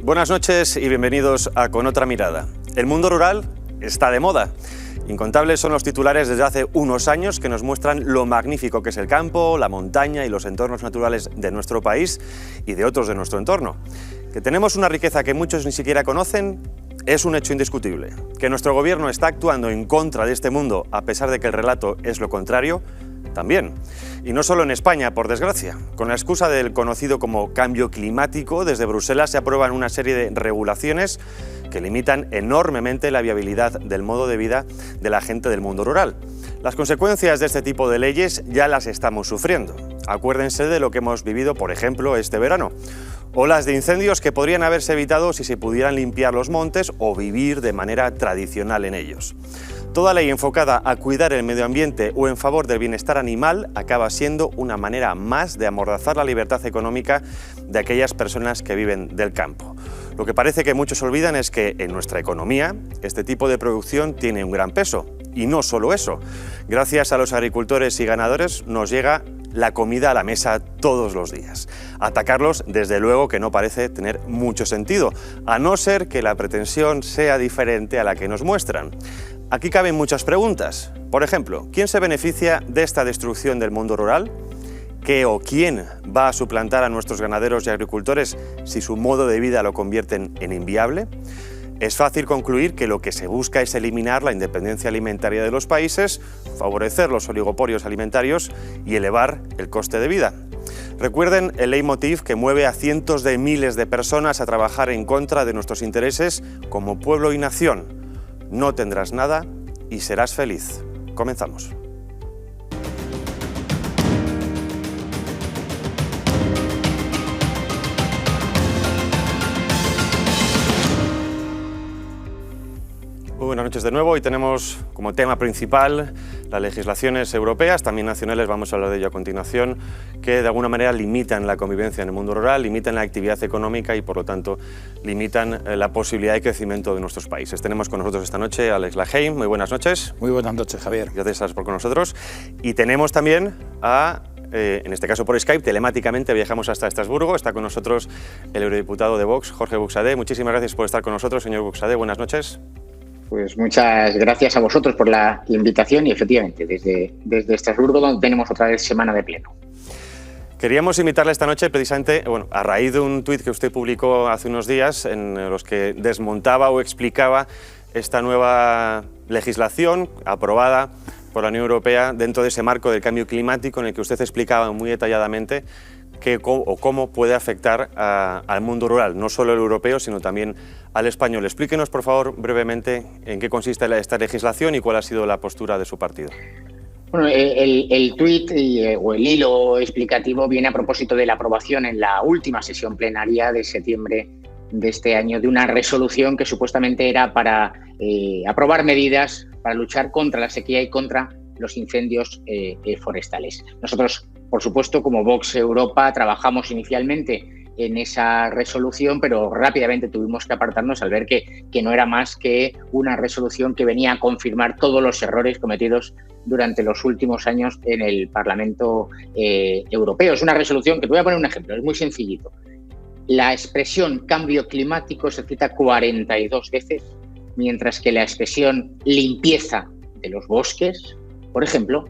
Buenas noches y bienvenidos a Con Otra Mirada. El mundo rural está de moda. Incontables son los titulares desde hace unos años que nos muestran lo magnífico que es el campo, la montaña y los entornos naturales de nuestro país y de otros de nuestro entorno. Que tenemos una riqueza que muchos ni siquiera conocen es un hecho indiscutible. Que nuestro gobierno está actuando en contra de este mundo a pesar de que el relato es lo contrario, también. Y no solo en España, por desgracia. Con la excusa del conocido como cambio climático, desde Bruselas se aprueban una serie de regulaciones que limitan enormemente la viabilidad del modo de vida de la gente del mundo rural. Las consecuencias de este tipo de leyes ya las estamos sufriendo. Acuérdense de lo que hemos vivido, por ejemplo, este verano. Olas de incendios que podrían haberse evitado si se pudieran limpiar los montes o vivir de manera tradicional en ellos. Toda ley enfocada a cuidar el medio ambiente o en favor del bienestar animal acaba siendo una manera más de amordazar la libertad económica de aquellas personas que viven del campo. Lo que parece que muchos olvidan es que en nuestra economía este tipo de producción tiene un gran peso. Y no solo eso, gracias a los agricultores y ganadores nos llega la comida a la mesa todos los días. Atacarlos, desde luego, que no parece tener mucho sentido, a no ser que la pretensión sea diferente a la que nos muestran. Aquí caben muchas preguntas. Por ejemplo, ¿quién se beneficia de esta destrucción del mundo rural? ¿Qué o quién va a suplantar a nuestros ganaderos y agricultores si su modo de vida lo convierten en inviable? Es fácil concluir que lo que se busca es eliminar la independencia alimentaria de los países, favorecer los oligopolios alimentarios y elevar el coste de vida. Recuerden el leitmotiv que mueve a cientos de miles de personas a trabajar en contra de nuestros intereses como pueblo y nación. No tendrás nada y serás feliz. Comenzamos. Muy buenas noches de nuevo. Hoy tenemos como tema principal las legislaciones europeas, también nacionales, vamos a hablar de ello a continuación, que de alguna manera limitan la convivencia en el mundo rural, limitan la actividad económica y por lo tanto limitan la posibilidad de crecimiento de nuestros países. Tenemos con nosotros esta noche a Alex Laheim. Muy buenas noches. Muy buenas noches, Javier. Gracias por con nosotros. Y tenemos también a, en este caso por Skype, telemáticamente viajamos hasta Estrasburgo. Está con nosotros el eurodiputado de Vox, Jorge Buxadé. Muchísimas gracias por estar con nosotros, señor Buxadé. Buenas noches. Pues muchas gracias a vosotros por la invitación y efectivamente desde Estrasburgo, donde tenemos otra vez semana de pleno. Queríamos invitarle esta noche precisamente, a raíz de un tuit que usted publicó hace unos días en los que desmontaba o explicaba esta nueva legislación aprobada por la Unión Europea dentro de ese marco del cambio climático en el que usted explicaba muy detalladamente cómo puede afectar al mundo rural, no solo el europeo, sino también al español. Explíquenos, por favor, brevemente en qué consiste esta legislación y cuál ha sido la postura de su partido. Bueno, el tuit o el hilo explicativo viene a propósito de la aprobación en la última sesión plenaria de septiembre de este año de una resolución que supuestamente era para aprobar medidas para luchar contra la sequía y contra los incendios forestales. Nosotros, por supuesto, como Vox Europa, trabajamos inicialmente en esa resolución, pero rápidamente tuvimos que apartarnos al ver que no era más que una resolución que venía a confirmar todos los errores cometidos durante los últimos años en el Parlamento Europeo. Es una resolución que te voy a poner un ejemplo, es muy sencillito. La expresión cambio climático se cita 42 veces, mientras que la expresión limpieza de los bosques, por ejemplo,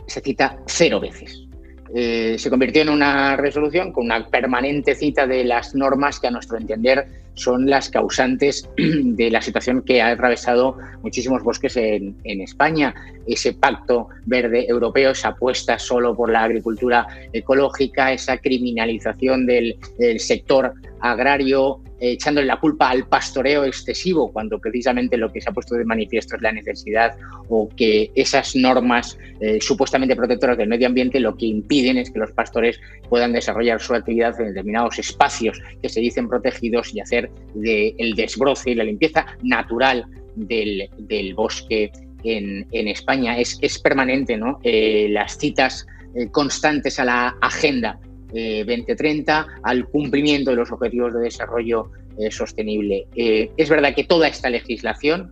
se cita 0 veces. Se convirtió en una resolución con una permanente cita de las normas que a nuestro entender son las causantes de la situación que ha atravesado muchísimos bosques en España. Ese pacto verde europeo, esa apuesta solo por la agricultura ecológica, esa criminalización del sector agrario, echándole la culpa al pastoreo excesivo, cuando precisamente lo que se ha puesto de manifiesto es la necesidad o que esas normas supuestamente protectoras del medio ambiente lo que impiden es que los pastores puedan desarrollar su actividad en determinados espacios que se dicen protegidos y hacer el desbroce y la limpieza natural del bosque en España. Es permanente, ¿no? Las citas constantes a la agenda 2030, al cumplimiento de los objetivos de desarrollo sostenible. Es verdad que toda esta legislación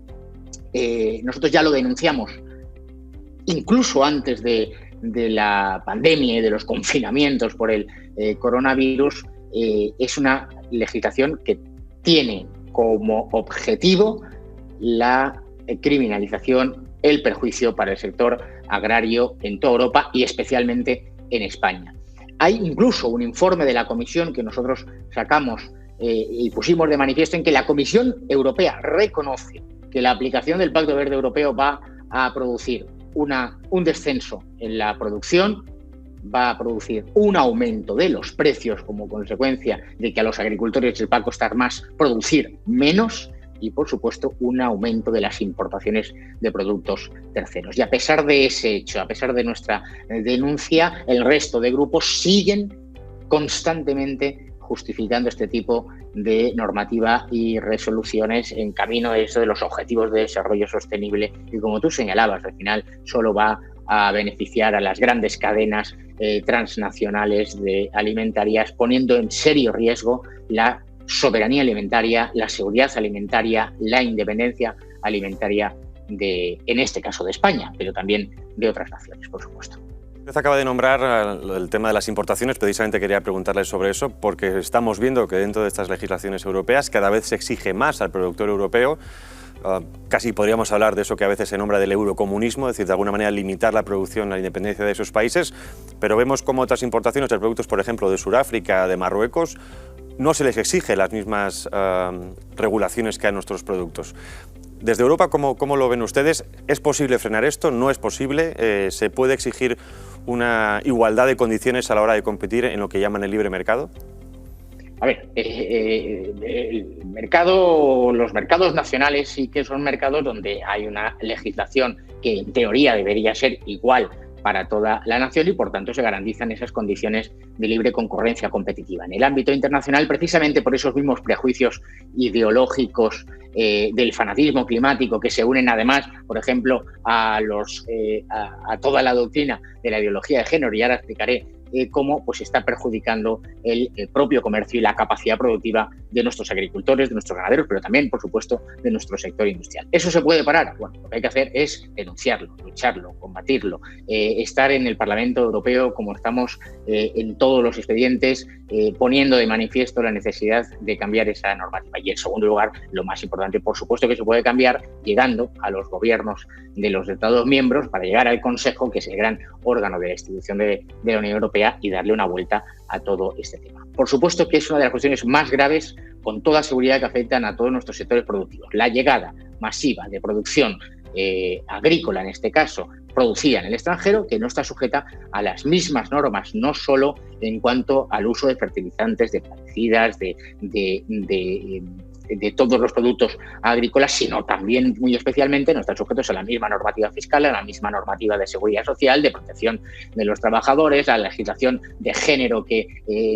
nosotros ya lo denunciamos, incluso antes de la pandemia y de los confinamientos por el coronavirus. Es una legislación que tiene como objetivo la criminalización, el perjuicio para el sector agrario en toda Europa y especialmente en España. Hay incluso un informe de la Comisión que nosotros sacamos y pusimos de manifiesto, en que la Comisión Europea reconoce que la aplicación del Pacto Verde Europeo va a producir un descenso en la producción, va a producir un aumento de los precios como consecuencia de que a los agricultores les va a costar más producir menos y, por supuesto, un aumento de las importaciones de productos terceros. Y a pesar de ese hecho, a pesar de nuestra denuncia, el resto de grupos siguen constantemente justificando este tipo de normativa y resoluciones en camino a eso de los objetivos de desarrollo sostenible, y como tú señalabas, al final solo va a beneficiar a las grandes cadenas transnacionales alimentarias, poniendo en serio riesgo la soberanía alimentaria, la seguridad alimentaria, la independencia alimentaria en este caso de España, pero también de otras naciones, por supuesto. Usted acaba de nombrar el tema de las importaciones. Precisamente quería preguntarle sobre eso, porque estamos viendo que dentro de estas legislaciones europeas cada vez se exige más al productor europeo. Casi podríamos hablar de eso que a veces se nombra del eurocomunismo, es decir, de alguna manera limitar la producción, la independencia de esos países, pero vemos como otras importaciones de productos, por ejemplo, de Sudáfrica, de Marruecos, no se les exige las mismas regulaciones que a nuestros productos. Desde Europa, ¿cómo lo ven ustedes? ¿Es posible frenar esto? ¿No es posible? ¿Se puede exigir una igualdad de condiciones a la hora de competir en lo que llaman el libre mercado? A ver, los mercados nacionales sí que son mercados donde hay una legislación que en teoría debería ser igual para toda la nación y, por tanto, se garantizan esas condiciones de libre concurrencia competitiva. En el ámbito internacional, precisamente por esos mismos prejuicios ideológicos del fanatismo climático, que se unen además, por ejemplo, a toda la doctrina de la ideología de género, y ahora explicaré cómo pues está perjudicando el propio comercio y la capacidad productiva de nuestros agricultores, de nuestros ganaderos, pero también, por supuesto, de nuestro sector industrial. ¿Eso se puede parar? Bueno, lo que hay que hacer es denunciarlo, lucharlo, combatirlo, estar en el Parlamento Europeo, como estamos en todos los expedientes, poniendo de manifiesto la necesidad de cambiar esa normativa. Y, en segundo lugar, lo más importante, por supuesto, que se puede cambiar llegando a los gobiernos de los Estados miembros para llegar al Consejo, que es el gran órgano de la institución de la Unión Europea, y darle una vuelta a todo este tema. Por supuesto que es una de las cuestiones más graves, con toda seguridad, que afectan a todos nuestros sectores productivos. La llegada masiva de producción agrícola, en este caso, producida en el extranjero, que no está sujeta a las mismas normas, no solo en cuanto al uso de fertilizantes, de plaguicidas, de todos los productos agrícolas, sino también, muy especialmente, no están sujetos a la misma normativa fiscal, a la misma normativa de seguridad social, de protección de los trabajadores, a la legislación de género que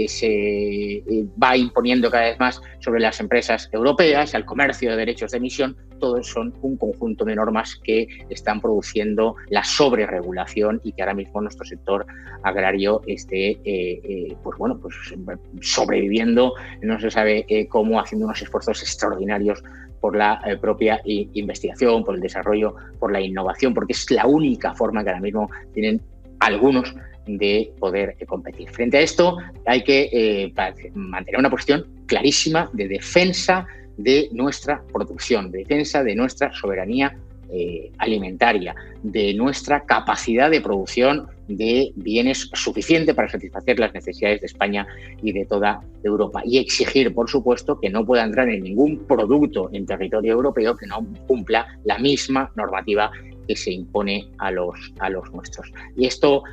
se va imponiendo cada vez más sobre las empresas europeas, al comercio de derechos de emisión. Todos son un conjunto de normas que están produciendo la sobreregulación y que ahora mismo nuestro sector agrario esté sobreviviendo, no se sabe cómo, haciendo unos esfuerzos extraordinarios por la propia investigación, por el desarrollo, por la innovación, porque es la única forma que ahora mismo tienen algunos de poder competir. Frente a esto hay que mantener una posición clarísima de defensa de nuestra producción, de defensa de nuestra soberanía alimentaria, de nuestra capacidad de producción de bienes suficiente para satisfacer las necesidades de España y de toda Europa. Y exigir, por supuesto, que no pueda entrar en ningún producto en territorio europeo que no cumpla la misma normativa que se impone a los nuestros. Y esto,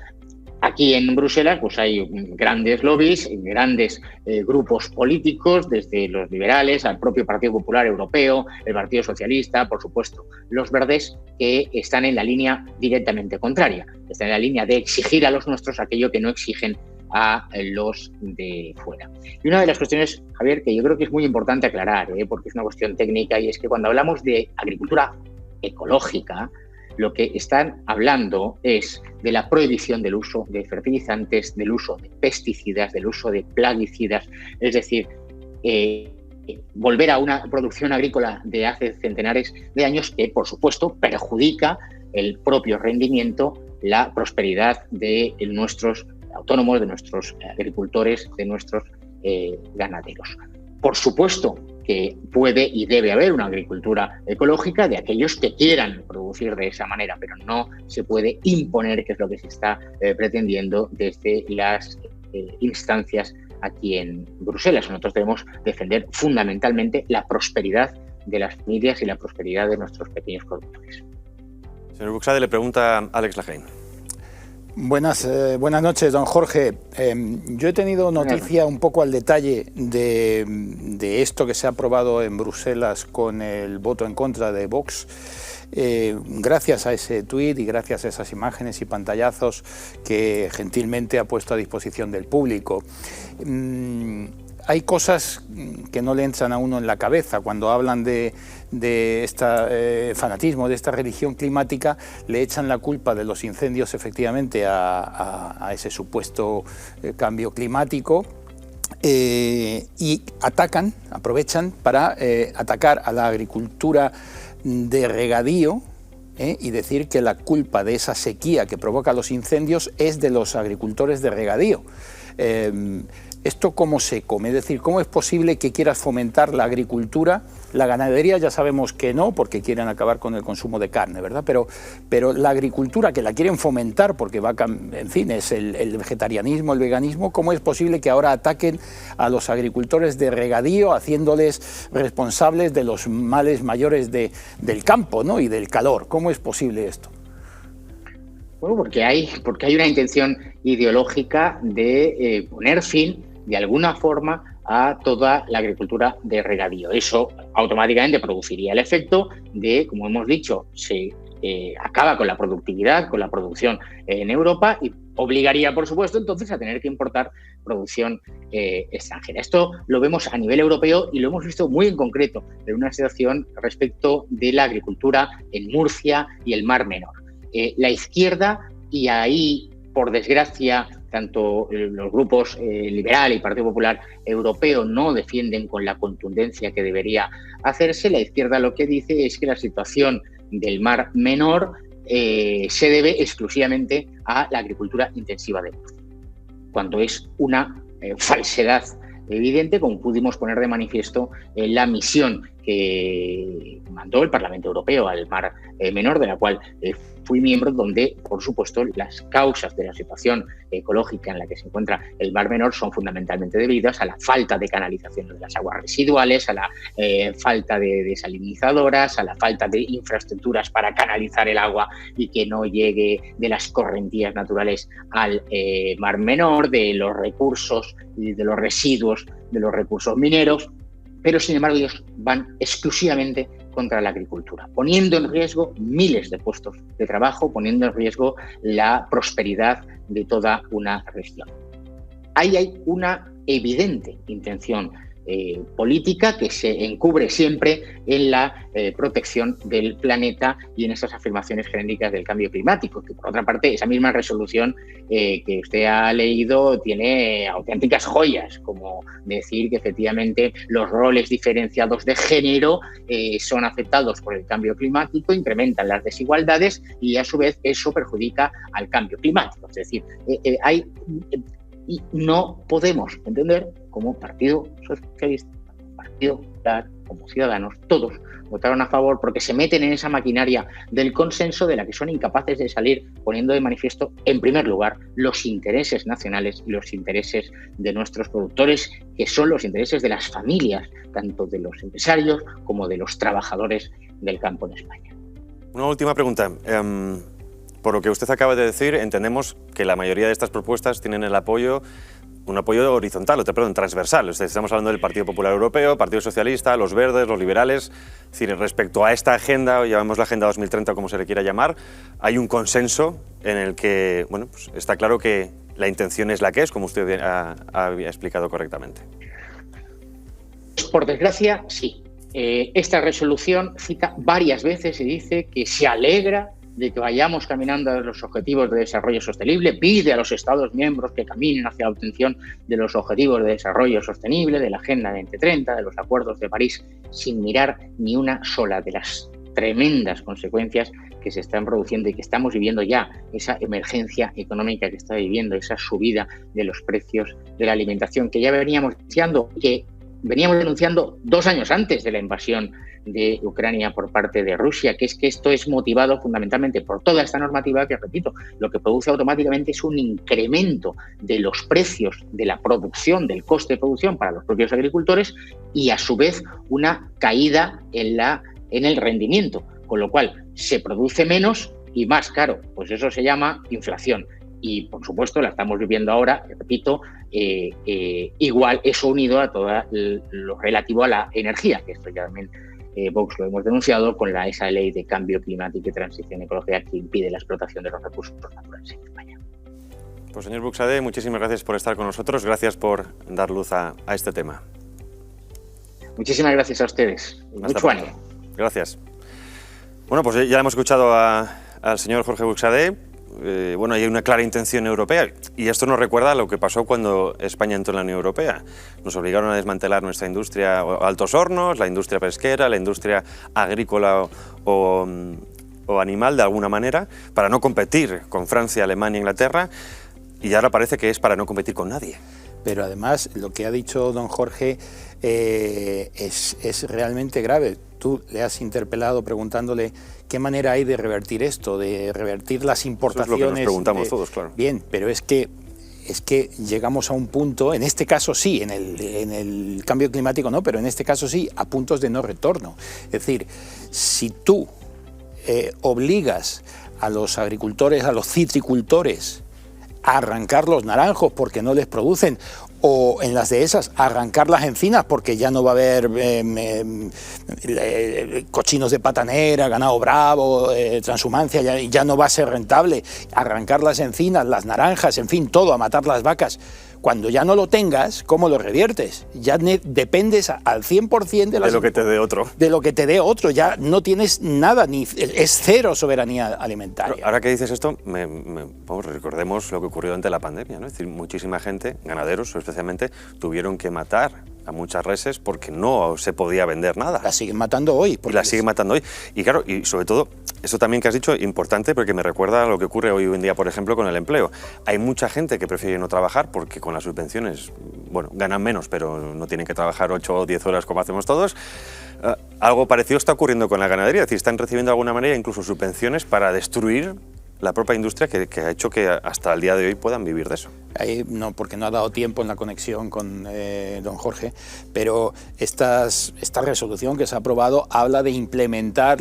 aquí en Bruselas, pues hay grandes lobbies, grandes grupos políticos, desde los liberales al propio Partido Popular Europeo, el Partido Socialista, por supuesto, los verdes, que están en la línea directamente contraria, están en la línea de exigir a los nuestros aquello que no exigen a los de fuera. Y una de las cuestiones, Javier, que yo creo que es muy importante aclarar, porque es una cuestión técnica, y es que cuando hablamos de agricultura ecológica, lo que están hablando es de la prohibición del uso de fertilizantes, del uso de pesticidas, del uso de plaguicidas, es decir, volver a una producción agrícola de hace centenares de años que, por supuesto, perjudica el propio rendimiento, la prosperidad de nuestros autónomos, de nuestros agricultores, de nuestros ganaderos. Por supuesto que puede y debe haber una agricultura ecológica de aquellos que quieran producir de esa manera, pero no se puede imponer, que es lo que se está pretendiendo desde las instancias aquí en Bruselas. Nosotros debemos defender fundamentalmente la prosperidad de las familias y la prosperidad de nuestros pequeños productores. Señor Buxade, le pregunta Alex Lajein. Buenas noches, don Jorge. Yo he tenido noticia un poco al detalle de esto que se ha aprobado en Bruselas con el voto en contra de Vox. Gracias a ese tuit y gracias a esas imágenes y pantallazos que gentilmente ha puesto a disposición del público. Hay cosas que no le entran a uno en la cabeza cuando hablan de este fanatismo, de esta religión climática. Le echan la culpa de los incendios efectivamente a ese supuesto cambio climático y aprovechan para atacar a la agricultura de regadío y decir que la culpa de esa sequía que provoca los incendios es de los agricultores de regadío. ¿Esto cómo se come? Es decir, ¿cómo es posible que quieras fomentar la agricultura? La ganadería ya sabemos que no, porque quieren acabar con el consumo de carne, ¿verdad? Pero la agricultura, que la quieren fomentar, porque en fin, es el vegetarianismo, el veganismo, ¿cómo es posible que ahora ataquen a los agricultores de regadío, haciéndoles responsables de los males mayores del campo, ¿no? Y del calor? ¿Cómo es posible esto? Bueno, porque hay una intención ideológica de poner fin, de alguna forma, a toda la agricultura de regadío. Eso automáticamente produciría el efecto de, como hemos dicho, se acaba con la productividad, con la producción en Europa y obligaría, por supuesto, entonces a tener que importar producción extranjera. Esto lo vemos a nivel europeo y lo hemos visto muy en concreto en una situación respecto de la agricultura en Murcia y el Mar Menor. La izquierda, y ahí, por desgracia, tanto los grupos liberal y Partido Popular Europeo no defienden con la contundencia que debería hacerse. La izquierda lo que dice es que la situación del Mar Menor se debe exclusivamente a la agricultura intensiva de Murcia, cuando es una falsedad evidente, como pudimos poner de manifiesto en la misión que mandó el Parlamento Europeo al Mar Menor, de la cual fui miembro, donde, por supuesto, las causas de la situación ecológica en la que se encuentra el Mar Menor son fundamentalmente debidas a la falta de canalización de las aguas residuales, a la falta de desalinizadoras, a la falta de infraestructuras para canalizar el agua y que no llegue de las correntías naturales al Mar Menor, de los recursos y de los residuos de los recursos mineros, pero sin embargo ellos van exclusivamente contra la agricultura, poniendo en riesgo miles de puestos de trabajo, poniendo en riesgo la prosperidad de toda una región. Ahí hay una evidente intención política que se encubre siempre en la protección del planeta y en esas afirmaciones genéricas del cambio climático, que por otra parte esa misma resolución que usted ha leído tiene auténticas joyas, como decir que efectivamente los roles diferenciados de género son afectados por el cambio climático, incrementan las desigualdades y a su vez eso perjudica al cambio climático. Es decir, y no podemos entender como Partido Socialista, como Partido Popular, como Ciudadanos, todos votaron a favor porque se meten en esa maquinaria del consenso de la que son incapaces de salir, poniendo de manifiesto, en primer lugar, los intereses nacionales y los intereses de nuestros productores, que son los intereses de las familias, tanto de los empresarios como de los trabajadores del campo en España. Una última pregunta. Por lo que usted acaba de decir, entendemos que la mayoría de estas propuestas tienen un apoyo horizontal, transversal. Estamos hablando del Partido Popular Europeo, Partido Socialista, los Verdes, los liberales. Es decir, respecto a esta agenda, llamamos la Agenda 2030 como se le quiera llamar, hay un consenso en el que pues está claro que la intención es la que es, como usted había explicado correctamente. Por desgracia, sí. Esta resolución cita varias veces y dice que se alegra de que vayamos caminando a los objetivos de desarrollo sostenible, pide a los Estados miembros que caminen hacia la obtención de los objetivos de desarrollo sostenible, de la Agenda 2030, de los acuerdos de París, sin mirar ni una sola de las tremendas consecuencias que se están produciendo y que estamos viviendo ya, esa emergencia económica que está viviendo, esa subida de los precios de la alimentación que ya veníamos deseando, que veníamos denunciando 2 años antes de la invasión de Ucrania por parte de Rusia, que es que esto es motivado fundamentalmente por toda esta normativa que, repito, lo que produce automáticamente es un incremento de los precios de la producción, del coste de producción para los propios agricultores y, a su vez, una caída en el rendimiento, con lo cual se produce menos y más caro. Pues eso se llama inflación. Y, por supuesto, la estamos viviendo ahora, repito, igual eso unido a todo lo relativo a la energía, que esto ya también Vox lo hemos denunciado con esa ley de cambio climático y transición ecológica que impide la explotación de los recursos naturales en España. Pues señor Buxadé, muchísimas gracias por estar con nosotros, gracias por dar luz a este tema. Muchísimas gracias a ustedes. Mucho ánimo. Gracias. Bueno, pues ya hemos escuchado al señor Jorge Buxadé. Bueno, hay una clara intención europea y esto nos recuerda a lo que pasó cuando España entró en la Unión Europea. Nos obligaron a desmantelar nuestra industria, altos hornos, la industria pesquera, la industria agrícola o animal de alguna manera, para no competir con Francia, Alemania e Inglaterra, y ahora parece que es para no competir con nadie. Pero además lo que ha dicho don Jorge es realmente grave. Tú le has interpelado preguntándole qué manera hay de revertir esto, de revertir las importaciones. Eso es lo que nos preguntamos todos, claro. Bien, pero es que llegamos a un punto, en este caso sí, en el cambio climático no, pero en este caso sí, a puntos de no retorno. Es decir, si tú obligas a los agricultores, a los citricultores, a arrancar los naranjos porque no les producen, o en las dehesas a arrancar las encinas porque ya no va a haber cochinos de patanera, ganado bravo, transhumancia, ya no va a ser rentable arrancar las encinas, las naranjas, en fin, todo, a matar las vacas. Cuando ya no lo tengas, ¿cómo lo reviertes? Ya dependes al 100% de lo que te dé otro. De lo que te dé otro, ya no tienes nada, es cero soberanía alimentaria. Pero ahora que dices esto, recordemos lo que ocurrió ante la pandemia, ¿no? Es decir, muchísima gente, ganaderos especialmente, tuvieron que matar a muchas reses porque no se podía vender nada. La siguen matando hoy. La siguen matando hoy. Y claro, y sobre todo, eso también que has dicho, importante, porque me recuerda a lo que ocurre hoy en día, por ejemplo, con el empleo. Hay mucha gente que prefiere no trabajar porque con las subvenciones, bueno, ganan menos, pero no tienen que trabajar 8 o 10 horas como hacemos todos. Algo parecido está ocurriendo con la ganadería, es decir, están recibiendo de alguna manera incluso subvenciones para destruir la propia industria que ha hecho que hasta el día de hoy puedan vivir de eso. Ahí no, porque no ha dado tiempo en la conexión con don Jorge, pero esta resolución que se ha aprobado habla de implementar,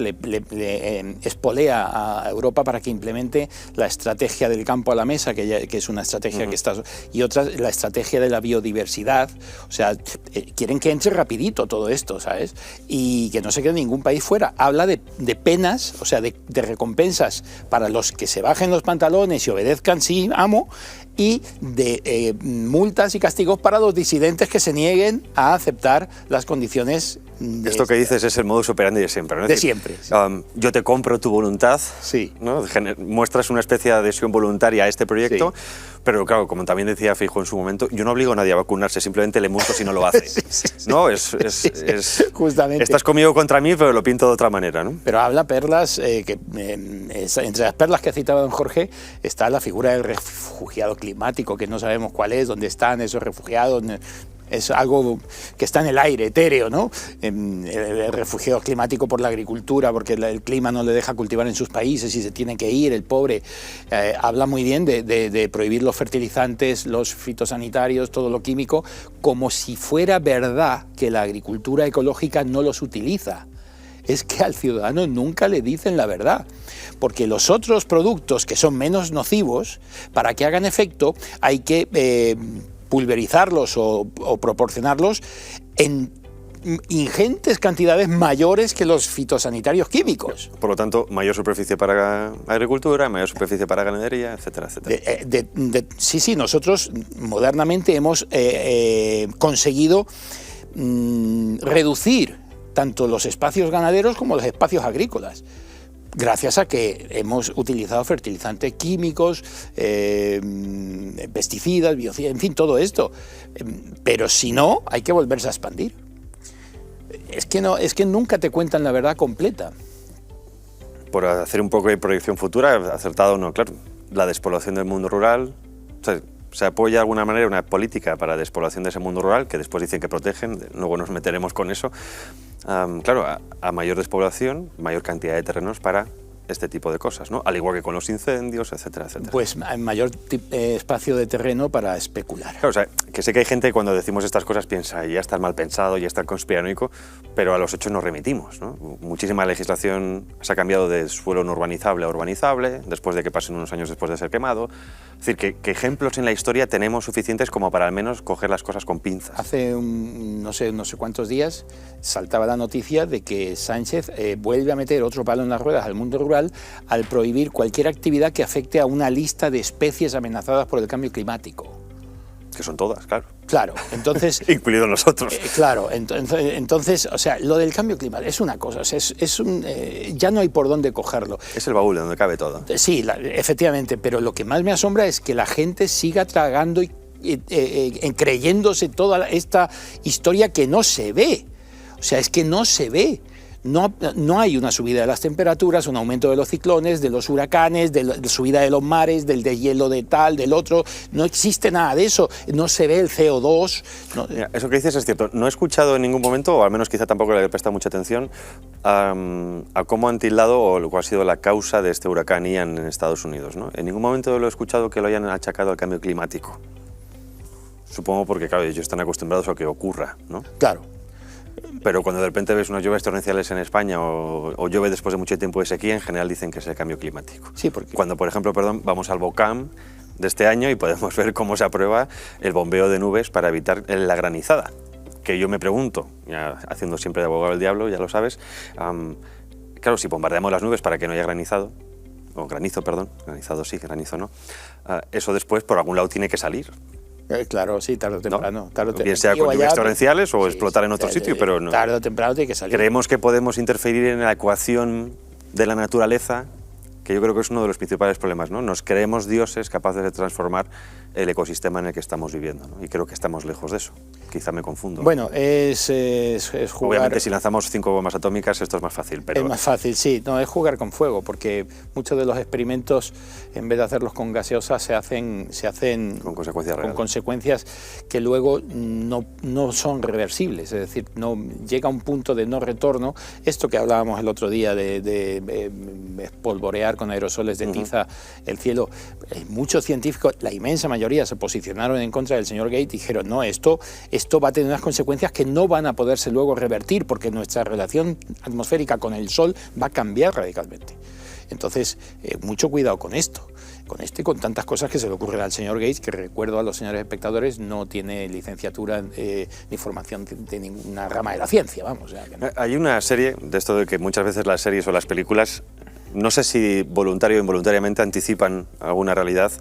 espolea a Europa para que implemente la estrategia del campo a la mesa, que es una estrategia que está, y otra, la estrategia de la biodiversidad. O sea, quieren que entre rapidito todo esto, ¿sabes? Y que no se quede ningún país fuera. Habla de penas, o sea, de recompensas para los que se bajen los pantalones y obedezcan, sí, amo, y de multas y castigos para los disidentes que se nieguen a aceptar las condiciones. Esto que dices es el modus operandi de siempre, ¿no? De siempre. Sí. Yo te compro tu voluntad, sí, ¿no? Muestras una especie de adhesión voluntaria a este proyecto, sí. Pero claro, como también decía Feijóo en su momento, yo no obligo a nadie a vacunarse, simplemente le multo si no lo hace. Sí. ¿No? Justamente. Estás conmigo contra mí, pero lo pinto de otra manera, ¿no? Pero habla perlas, entre las perlas que citaba don Jorge está la figura del refugiado climático, que no sabemos cuál es, dónde están esos refugiados. Es algo que está en el aire, etéreo, ¿no? El refugiado climático por la agricultura, porque el clima no le deja cultivar en sus países y se tiene que ir, el pobre. Habla muy bien de prohibir los fertilizantes, los fitosanitarios, todo lo químico, como si fuera verdad que la agricultura ecológica no los utiliza. Es que al ciudadano nunca le dicen la verdad, porque los otros productos que son menos nocivos, para que hagan efecto, hay que pulverizarlos o proporcionarlos en ingentes cantidades mayores que los fitosanitarios químicos. Por lo tanto, mayor superficie para agricultura, mayor superficie para ganadería, etcétera, etcétera. Sí, nosotros modernamente hemos conseguido reducir tanto los espacios ganaderos como los espacios agrícolas, gracias a que hemos utilizado fertilizantes químicos, pesticidas, biocidas, en fin, todo esto. Pero si no, hay que volverse a expandir. Es que nunca te cuentan la verdad completa. Por hacer un poco de proyección futura, acertado o no, claro, la despoblación del mundo rural, o sea, se apoya de alguna manera una política para despoblación de ese mundo rural, que después dicen que protegen, luego nos meteremos con eso. Claro, a mayor despoblación, mayor cantidad de terrenos para este tipo de cosas, ¿no? Al igual que con los incendios, etcétera, etcétera. Pues mayor espacio de terreno para especular. Claro, o sea, que sé que hay gente que cuando decimos estas cosas piensa, ya está mal pensado, ya está conspiranoico, pero a los hechos nos remitimos, ¿no? Muchísima legislación se ha cambiado de suelo no urbanizable a urbanizable, después de que pasen unos años después de ser quemado. Es decir, que ejemplos en la historia tenemos suficientes como para al menos coger las cosas con pinzas. Hace no sé cuántos días saltaba la noticia de que Sánchez vuelve a meter otro palo en las ruedas al mundo rural al prohibir cualquier actividad que afecte a una lista de especies amenazadas por el cambio climático. Que son todas, claro. Claro, entonces... incluidos nosotros. Claro, entonces, o sea, lo del cambio climático es una cosa, o sea, ya no hay por dónde cogerlo. Es el baúl de donde cabe todo. Sí, efectivamente, pero lo que más me asombra es que la gente siga tragando y creyéndose toda esta historia que no se ve. O sea, es que no se ve. No hay una subida de las temperaturas, un aumento de los ciclones, de los huracanes, de la subida de los mares, del deshielo de tal, del otro. No existe nada de eso. No se ve el CO2. No. Mira, eso que dices es cierto. No he escuchado en ningún momento, o al menos quizá tampoco le he prestado mucha atención, a cómo han tildado o cuál ha sido la causa de este huracán Ian en Estados Unidos, ¿no? En ningún momento lo he escuchado que lo hayan achacado al cambio climático. Supongo porque, claro, ellos están acostumbrados a que ocurra, ¿no? Claro. Pero cuando de repente ves unas lluvias torrenciales en España o llueve después de mucho tiempo de sequía, en general dicen que es el cambio climático. Sí, porque... Cuando, por ejemplo, vamos al BOCAM de este año y podemos ver cómo se aprueba el bombeo de nubes para evitar la granizada. Que yo me pregunto, ya haciendo siempre de abogado del diablo, ya lo sabes, claro, si bombardeamos las nubes para que no haya granizado, o granizo, perdón, granizado sí, granizo no, eso después por algún lado tiene que salir. Claro, sí, tarde o temprano. ¿No? Bien sea con lluvias torrenciales o explotar en otro sitio, pero no. Tarde o temprano tiene que salir. Creemos que podemos interferir en la ecuación de la naturaleza, que yo creo que es uno de los principales problemas, ¿no? Nos creemos dioses capaces de transformar el ecosistema en el que estamos viviendo, ¿no? Y creo que estamos lejos de eso. Quizá me confundo. Bueno, es jugar... Obviamente, si lanzamos 5 bombas atómicas, esto es más fácil, pero... Es más fácil, sí. No, es jugar con fuego, porque muchos de los experimentos, en vez de hacerlos con gaseosa, se hacen con consecuencias reales. Con consecuencias que luego no son reversibles. Es decir, no llega a un punto de no retorno. Esto que hablábamos el otro día de espolvorear con aerosoles de tiza el cielo, muchos científicos, la inmensa mayoría, se posicionaron en contra del señor Gates y dijeron, no, esto va a tener unas consecuencias que no van a poderse luego revertir porque nuestra relación atmosférica con el Sol va a cambiar radicalmente. Entonces, mucho cuidado con esto y con tantas cosas que se le ocurren al señor Gates, que recuerdo a los señores espectadores, no tiene licenciatura ni formación de ninguna rama de la ciencia, vamos. O sea, que no. Hay una serie, de esto de que muchas veces las series o las películas, no sé si voluntario o involuntariamente anticipan alguna realidad.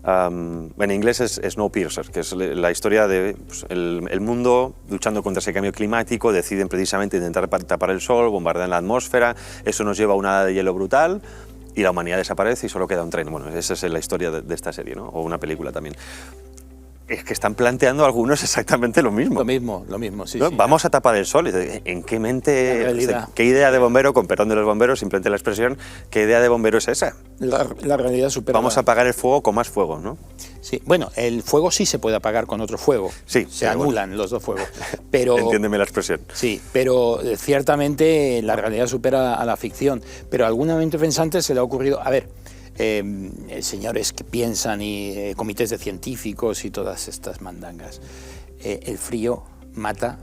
En inglés es Snowpiercer, que es la historia de el mundo luchando contra ese cambio climático. Deciden precisamente intentar tapar el sol, bombardean la atmósfera, eso nos lleva a una edad de hielo brutal y la humanidad desaparece y solo queda un tren. Bueno, esa es la historia de esta serie, ¿no? O una película también. Es que están planteando algunos exactamente lo mismo. Lo mismo, sí. ¿No? Sí, vamos a tapar el sol. ¿En qué mente, qué idea de bombero, con perdón de los bomberos, simplemente la expresión, qué idea de bombero es esa? La realidad supera. Vamos a apagar el fuego con más fuego, ¿no? Sí, bueno, el fuego sí se puede apagar con otro fuego. Sí. Se anulan los dos fuegos. Pero, entiéndeme la expresión. Sí, pero ciertamente la realidad supera a la ficción. Pero a algún mente pensante se le ha ocurrido, a ver, señores que piensan y comités de científicos y todas estas mandangas, el frío mata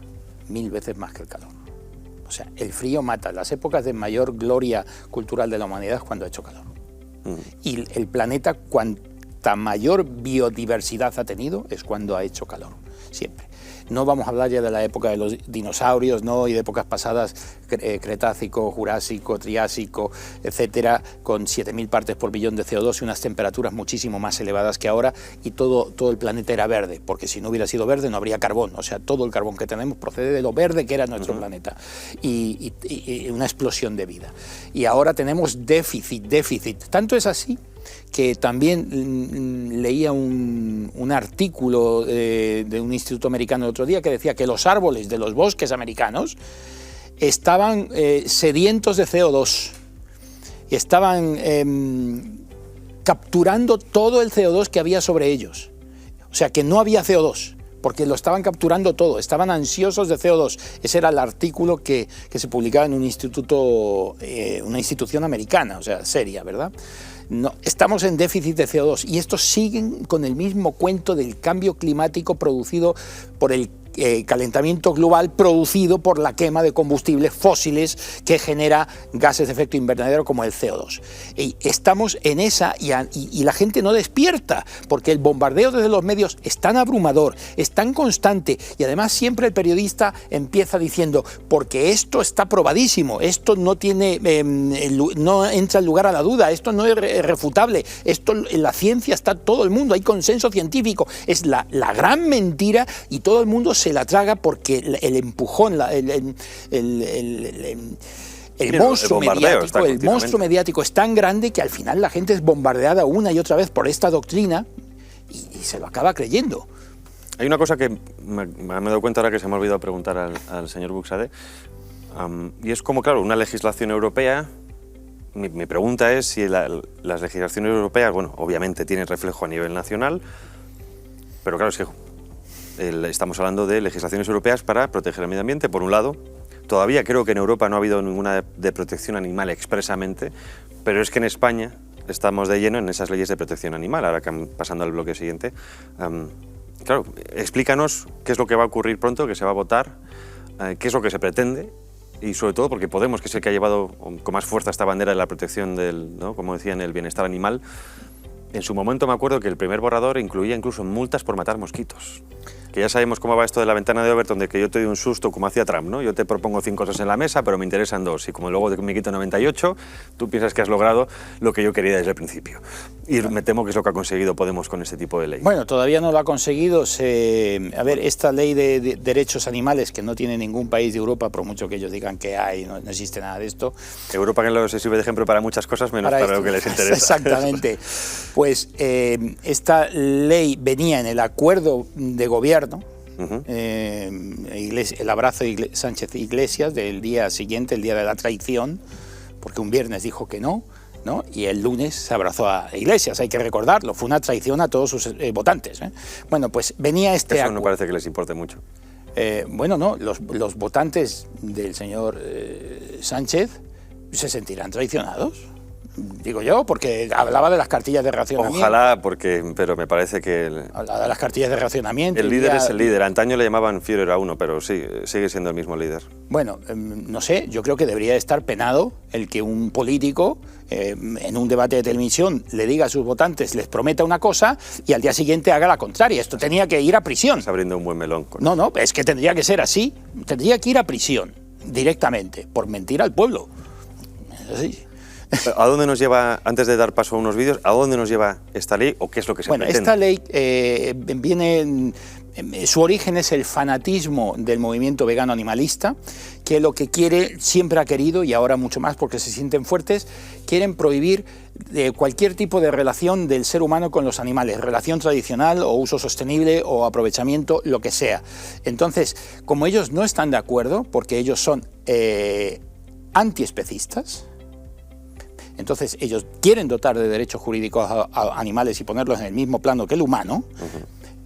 1000 veces más que el calor. O sea, el frío mata. Las épocas de mayor gloria cultural de la humanidad es cuando ha hecho calor. Y el planeta, cuanta mayor biodiversidad ha tenido, es cuando ha hecho calor, siempre. No vamos a hablar ya de la época de los dinosaurios, ¿no? Y de épocas pasadas, Cretácico, Jurásico, Triásico, etcétera, con 7000 partes por billón de CO2 y unas temperaturas muchísimo más elevadas que ahora, y todo el planeta era verde, porque si no hubiera sido verde no habría carbón. O sea, todo el carbón que tenemos procede de lo verde que era nuestro planeta, y una explosión de vida. Y ahora tenemos déficit. Tanto es así que también leía un artículo de un instituto americano el otro día que decía que los árboles de los bosques americanos estaban sedientos de CO2 y estaban capturando todo el CO2 que había sobre ellos. sea que no había CO2, porque lo estaban capturando todo, estaban ansiosos de CO2. Ese era el artículo que se publicaba en un instituto, una institución americana, o sea, seria, ¿verdad? No, estamos en déficit de CO2 y estos siguen con el mismo cuento del cambio climático producido por el calentamiento global, producido por la quema de combustibles fósiles que genera gases de efecto invernadero como el CO2. Y estamos en esa y la gente no despierta, porque el bombardeo desde los medios es tan abrumador, es tan constante, y además siempre el periodista empieza diciendo, porque esto está probadísimo, esto no tiene, no entra en lugar a la duda, esto no es refutable, esto en la ciencia está todo el mundo, hay consenso científico. Es la gran mentira y todo el mundo se la traga porque el empujón, el monstruo mediático es tan grande que al final la gente es bombardeada una y otra vez por esta doctrina y se lo acaba creyendo. Hay una cosa que me he dado cuenta ahora que se me ha olvidado preguntar al señor Buxade, y es como, claro, una legislación europea. Mi pregunta es si las legislaciones europeas, bueno, obviamente tienen reflejo a nivel nacional, pero claro, es que estamos hablando de legislaciones europeas para proteger el medio ambiente, por un lado. Todavía creo que en Europa no ha habido ninguna de protección animal expresamente, pero es que en España estamos de lleno en esas leyes de protección animal. Ahora pasando al bloque siguiente, claro, explícanos qué es lo que va a ocurrir pronto, qué se va a votar, qué es lo que se pretende, y sobre todo porque Podemos, que es el que ha llevado con más fuerza esta bandera de la protección del, ¿no?, como decían, el bienestar animal. En su momento me acuerdo que el primer borrador incluía incluso multas por matar mosquitos. Que ya sabemos cómo va esto de la ventana de Overton, de que yo te doy un susto como hacía Trump, ¿no? Yo te propongo 5 cosas en la mesa, pero me interesan 2. Y como luego me quito 98, tú piensas que has logrado lo que yo quería desde el principio. Y me temo que es lo que ha conseguido Podemos con este tipo de ley. Bueno, todavía no lo ha conseguido. A ver, esta ley de derechos animales, que no tiene ningún país de Europa, por mucho que ellos digan que hay, no existe nada de esto. Europa que se sirve de ejemplo para muchas cosas, menos para lo que les interesa. Exactamente. Pues esta ley venía en el acuerdo de gobierno, el abrazo de Sánchez-Iglesias del día siguiente, el día de la traición, porque un viernes dijo que no, y el lunes se abrazó a Iglesias, hay que recordarlo, fue una traición a todos sus votantes. Bueno, pues venía este acuerdo. Eso no parece que les importe mucho. Bueno, no, los votantes del señor Sánchez se sentirán traicionados. Digo yo, porque hablaba de las cartillas de racionamiento. Ojalá, pero me parece que... Hablaba de las cartillas de racionamiento. El líder es el líder. Antaño le llamaban Führer a uno, pero sí, sigue siendo el mismo líder. Bueno, no sé, yo creo que debería estar penado el que un político en un debate de televisión le diga a sus votantes, les prometa una cosa y al día siguiente haga la contraria. Esto tenía que ir a prisión. Estás abriendo un buen melón. No, es que tendría que ser así. Tendría que ir a prisión directamente por mentir al pueblo. Así. ¿A dónde nos lleva, antes de dar paso a unos vídeos, a dónde nos lleva esta ley o qué es lo que se pretende? Esta ley su origen es el fanatismo del movimiento vegano animalista, que lo que quiere, siempre ha querido, y ahora mucho más porque se sienten fuertes, quieren prohibir cualquier tipo de relación del ser humano con los animales, relación tradicional o uso sostenible o aprovechamiento, lo que sea. Entonces, como ellos no están de acuerdo, porque ellos son antiespecistas, entonces ellos quieren dotar de derechos jurídicos a animales y ponerlos en el mismo plano que el humano.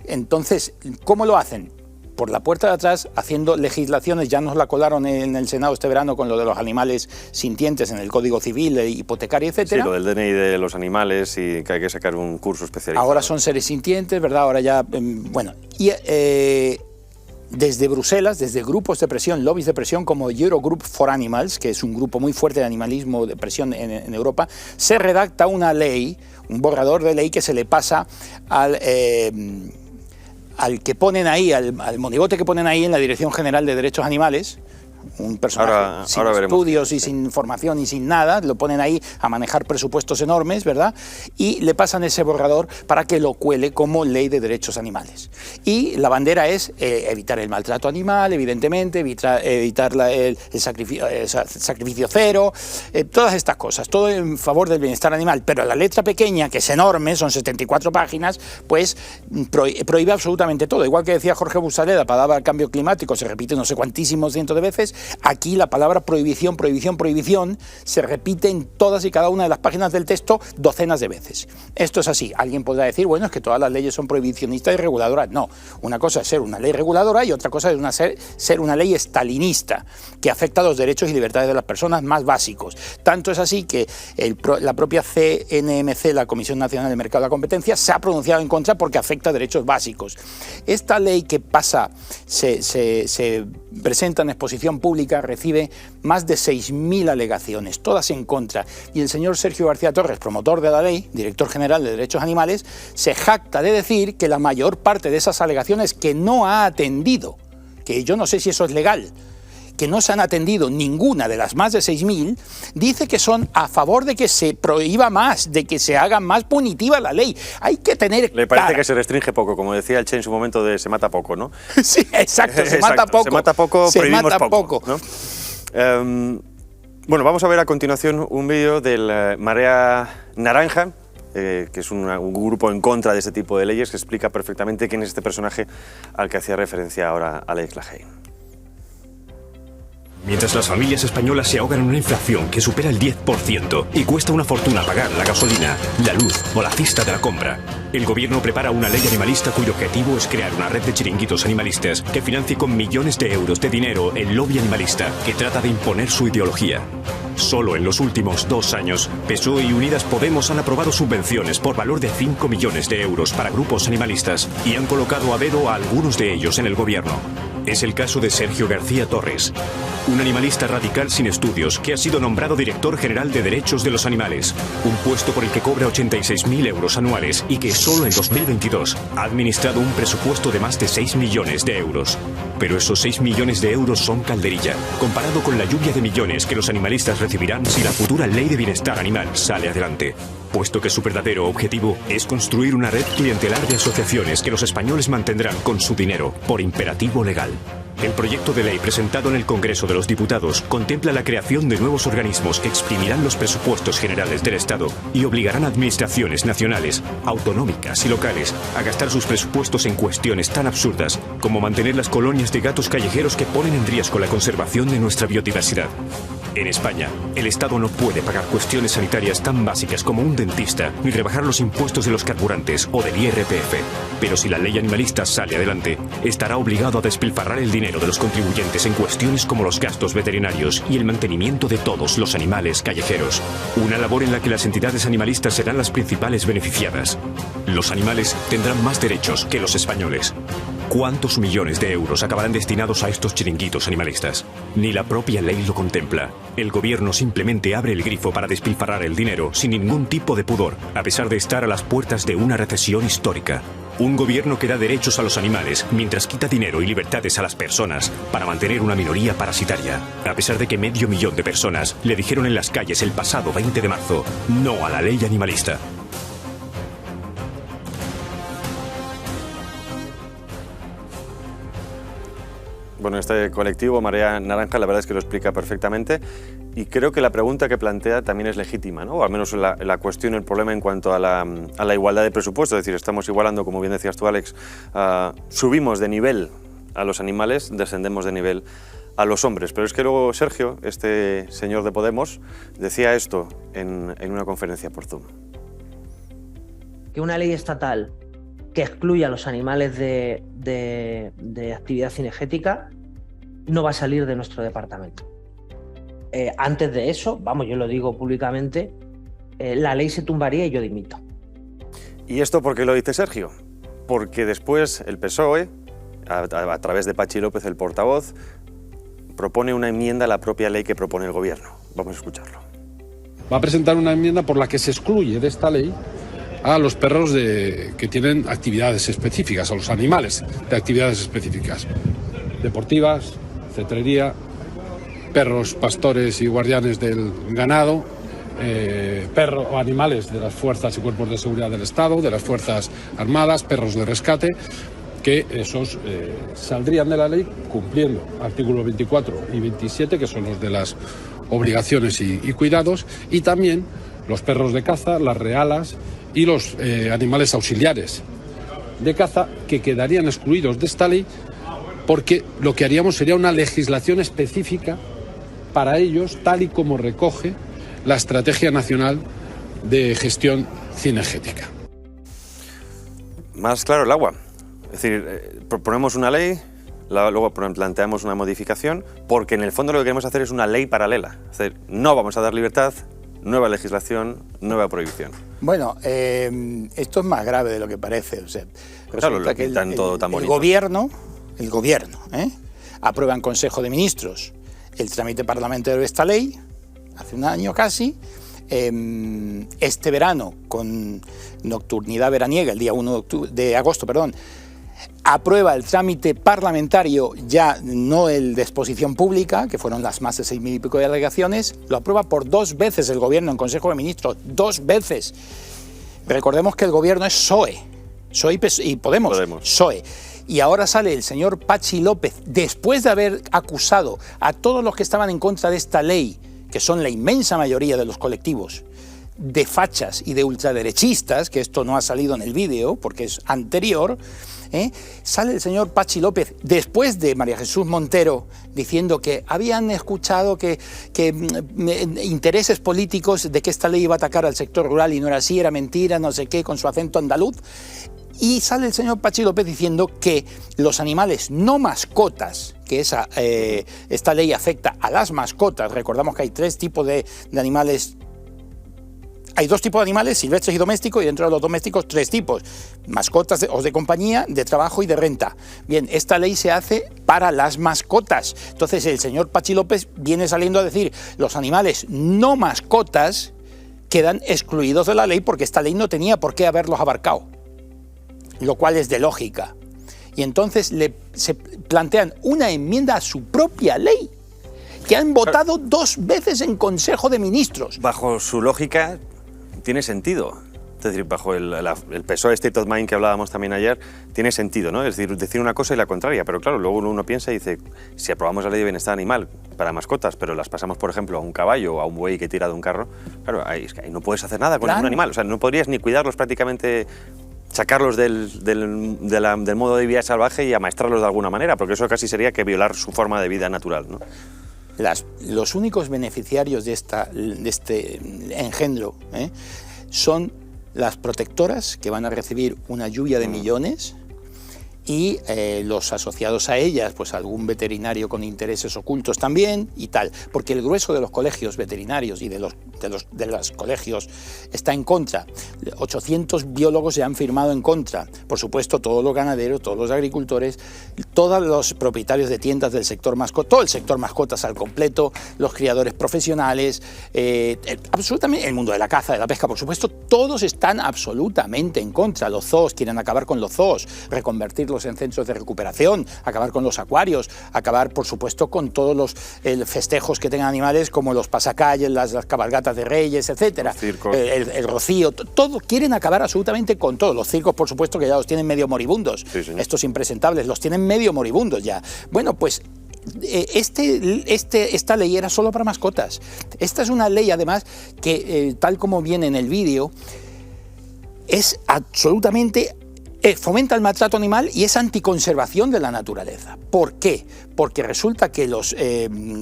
Entonces, ¿cómo lo hacen? Por la puerta de atrás, haciendo legislaciones. Ya nos la colaron en el Senado este verano con lo de los animales sintientes en el Código Civil, hipotecario, etcétera. Sí, lo del DNI de los animales y que hay que sacar un curso especializado. Ahora son seres sintientes, ¿verdad? Ahora ya, bueno, y desde Bruselas, desde grupos de presión, lobbies de presión como Eurogroup for Animals, que es un grupo muy fuerte de animalismo de presión en Europa, se redacta una ley, un borrador de ley que se le pasa al que ponen ahí, al monigote que ponen ahí en la Dirección General de Derechos Animales, un personaje sin estudios y sin formación y sin nada, lo ponen ahí a manejar presupuestos enormes, ¿verdad? Y le pasan ese borrador para que lo cuele como ley de derechos animales. Y la bandera es evitar el maltrato animal, evidentemente, evitar el sacrificio cero, todas estas cosas, todo en favor del bienestar animal. Pero la letra pequeña, que es enorme, son 74 páginas, pues prohíbe absolutamente todo. Igual que decía Jorge Buxade, la palabra cambio climático se repite no sé cuantísimos cientos de veces, Entonces, aquí la palabra prohibición, prohibición, prohibición se repite en todas y cada una de las páginas del texto docenas de veces. Esto es así. Alguien podrá decir, bueno, es que todas las leyes son prohibicionistas y reguladoras. No, una cosa es ser una ley reguladora y otra cosa es ser una ley estalinista que afecta a los derechos y libertades de las personas más básicos. Tanto es así que la propia CNMC, la Comisión Nacional del Mercado de la Competencia, se ha pronunciado en contra porque afecta a derechos básicos. Esta ley que pasa, se presenta en exposición pública, recibe más de 6.000 alegaciones, todas en contra. Y el señor Sergio García Torres, promotor de la ley, director general de Derechos Animales, se jacta de decir que la mayor parte de esas alegaciones que no ha atendido, que yo no sé si eso es legal, que no se han atendido ninguna de las más de 6.000, dice que son a favor de que se prohíba más, de que se haga más punitiva la ley. Hay que tener... Le parece que se restringe poco, como decía el Che en su momento de se mata poco, ¿no? Sí, exacto, se mata poco. Se mata poco, prohibimos poco. poco. ¿No? Bueno, vamos a ver a continuación un vídeo del Marea Naranja, que es un grupo en contra de este tipo de leyes, que explica perfectamente quién es este personaje al que hacía referencia ahora Alex Lahaye. Mientras las familias españolas se ahogan en una inflación que supera el 10% y cuesta una fortuna pagar la gasolina, la luz o la cesta de la compra, el gobierno prepara una ley animalista cuyo objetivo es crear una red de chiringuitos animalistas que financie con millones de euros de dinero el lobby animalista que trata de imponer su ideología. Solo en los últimos 2 años, PSOE y Unidas Podemos han aprobado subvenciones por valor de 5 millones de euros para grupos animalistas y han colocado a dedo a algunos de ellos en el gobierno. Es el caso de Sergio García Torres, un animalista radical sin estudios que ha sido nombrado director general de Derechos de los Animales, un puesto por el que cobra 86.000 euros anuales y que solo en 2022 ha administrado un presupuesto de más de 6 millones de euros. Pero esos 6 millones de euros son calderilla, comparado con la lluvia de millones que los animalistas recibirán si la futura Ley de Bienestar Animal sale adelante. Puesto que su verdadero objetivo es construir una red clientelar de asociaciones que los españoles mantendrán con su dinero, por imperativo legal. El proyecto de ley presentado en el Congreso de los Diputados contempla la creación de nuevos organismos que exprimirán los presupuestos generales del Estado y obligarán a administraciones nacionales, autonómicas y locales a gastar sus presupuestos en cuestiones tan absurdas como mantener las colonias de gatos callejeros que ponen en riesgo la conservación de nuestra biodiversidad. En España, el Estado no puede pagar cuestiones sanitarias tan básicas como un dentista ni rebajar los impuestos de los carburantes o del IRPF. Pero si la ley animalista sale adelante, estará obligado a despilfarrar el dinero de los contribuyentes en cuestiones como los gastos veterinarios y el mantenimiento de todos los animales callejeros. Una labor en la que las entidades animalistas serán las principales beneficiadas. Los animales tendrán más derechos que los españoles. ¿Cuántos millones de euros acabarán destinados a estos chiringuitos animalistas? Ni la propia ley lo contempla. El gobierno simplemente abre el grifo para despilfarrar el dinero sin ningún tipo de pudor, a pesar de estar a las puertas de una recesión histórica. Un gobierno que da derechos a los animales mientras quita dinero y libertades a las personas para mantener una minoría parasitaria. A pesar de que 500.000 de personas le dijeron en las calles el pasado 20 de marzo no a la ley animalista. Bueno, este colectivo, Marea Naranja, la verdad es que lo explica perfectamente y creo que la pregunta que plantea también es legítima, ¿no? O al menos la cuestión, el problema en cuanto a la igualdad de presupuesto, es decir, estamos igualando, como bien decías tú, Alex, subimos de nivel a los animales, descendemos de nivel a los hombres. Pero es que luego Sergio, este señor de Podemos, decía esto en una conferencia por Zoom. Que una ley estatal que excluya a los animales de actividad cinegética no va a salir de nuestro departamento. Antes de eso, vamos, yo lo digo públicamente, la ley se tumbaría y yo dimito. ¿Y esto por qué lo dice Sergio? Porque después el PSOE, a través de Pachi López, el portavoz, propone una enmienda a la propia ley que propone el gobierno. Vamos a escucharlo. Va a presentar una enmienda por la que se excluye de esta ley a los perros que tienen actividades específicas, a los animales de actividades específicas, deportivas, cetrería, perros pastores y guardianes del ganado, perros o animales de las fuerzas y cuerpos de seguridad del Estado, de las fuerzas armadas, perros de rescate, que esos saldrían de la ley cumpliendo artículos 24 y 27, que son los de las obligaciones y cuidados, y también los perros de caza, las realas y los animales auxiliares de caza, que quedarían excluidos de esta ley porque lo que haríamos sería una legislación específica para ellos, tal y como recoge la Estrategia Nacional de Gestión Cinegética. Más claro el agua. Es decir, proponemos una ley, luego planteamos una modificación, porque en el fondo lo que queremos hacer es una ley paralela. Es decir, no vamos a dar libertad, nueva legislación, nueva prohibición. Bueno, esto es más grave de lo que parece. O sea, claro, resulta que el gobierno aprueba en Consejo de Ministros el trámite parlamentario de esta ley, hace un año casi. Este verano, con nocturnidad veraniega, el día 1 de agosto, aprueba el trámite parlamentario, ya no el de exposición pública, que fueron las más de 6.000 y pico de alegaciones, lo aprueba por 2 veces el gobierno en Consejo de Ministros, 2 veces. Recordemos que el gobierno es PSOE y Podemos. PSOE. Y ahora sale el señor Patxi López, después de haber acusado a todos los que estaban en contra de esta ley, que son la inmensa mayoría de los colectivos, de fachas y de ultraderechistas, que esto no ha salido en el vídeo porque es anterior, sale el señor Patxi López, después de María Jesús Montero, diciendo que habían escuchado que intereses políticos de que esta ley iba a atacar al sector rural y no era así, era mentira, no sé qué, con su acento andaluz. Y sale el señor Patxi López diciendo que los animales no mascotas, que esta ley afecta a las mascotas, recordamos que hay 3 tipos de animales. Hay 2 tipos de animales, silvestres y domésticos, y dentro de los domésticos 3 tipos, mascotas o de compañía, de trabajo y de renta. Bien, esta ley se hace para las mascotas. Entonces el señor Patxi López viene saliendo a decir, los animales no mascotas quedan excluidos de la ley porque esta ley no tenía por qué haberlos abarcado, lo cual es de lógica. Y entonces se plantean una enmienda a su propia ley, que han votado 2 veces en Consejo de Ministros. Bajo su lógica tiene sentido. Es decir, bajo el PSOE State of Mind que hablábamos también ayer, tiene sentido, ¿no? Es decir una cosa y la contraria. Pero claro, luego uno piensa y dice, si aprobamos la ley de bienestar animal para mascotas, pero las pasamos, por ejemplo, a un caballo o a un buey que tira de un carro, claro, ahí no puedes hacer nada con ningún animal. O sea, no podrías ni cuidarlos prácticamente, sacarlos del modo de vida salvaje y amaestrarlos de alguna manera, porque eso casi sería que violar su forma de vida natural, ¿no? Los únicos beneficiarios de este engendro son las protectoras, que van a recibir una lluvia de millones, y los asociados a ellas, pues algún veterinario con intereses ocultos también y tal, porque el grueso de los colegios veterinarios y de los colegios está en contra. 800 biólogos se han firmado en contra. Por supuesto, todos los ganaderos, todos los agricultores, todos los propietarios de tiendas del sector mascota, todo el sector mascotas al completo, los criadores profesionales, absolutamente el mundo de la caza, de la pesca, por supuesto, todos están absolutamente en contra. Los zoos quieren acabar con los zoos, reconvertirlos en centros de recuperación, acabar con los acuarios, acabar, por supuesto, con todos los festejos que tengan animales, como los pasacalles, las cabalgatas de Reyes, etcétera, el rocío, todo, quieren acabar absolutamente con todo. Los circos, por supuesto, que ya los tienen medio moribundos, estos impresentables, los tienen medio moribundos ya. Bueno, pues esta ley era solo para mascotas. Esta es una ley, además, que tal como viene en el vídeo, es absolutamente fomenta el maltrato animal y es anticonservación de la naturaleza. ¿Por qué? Porque resulta que los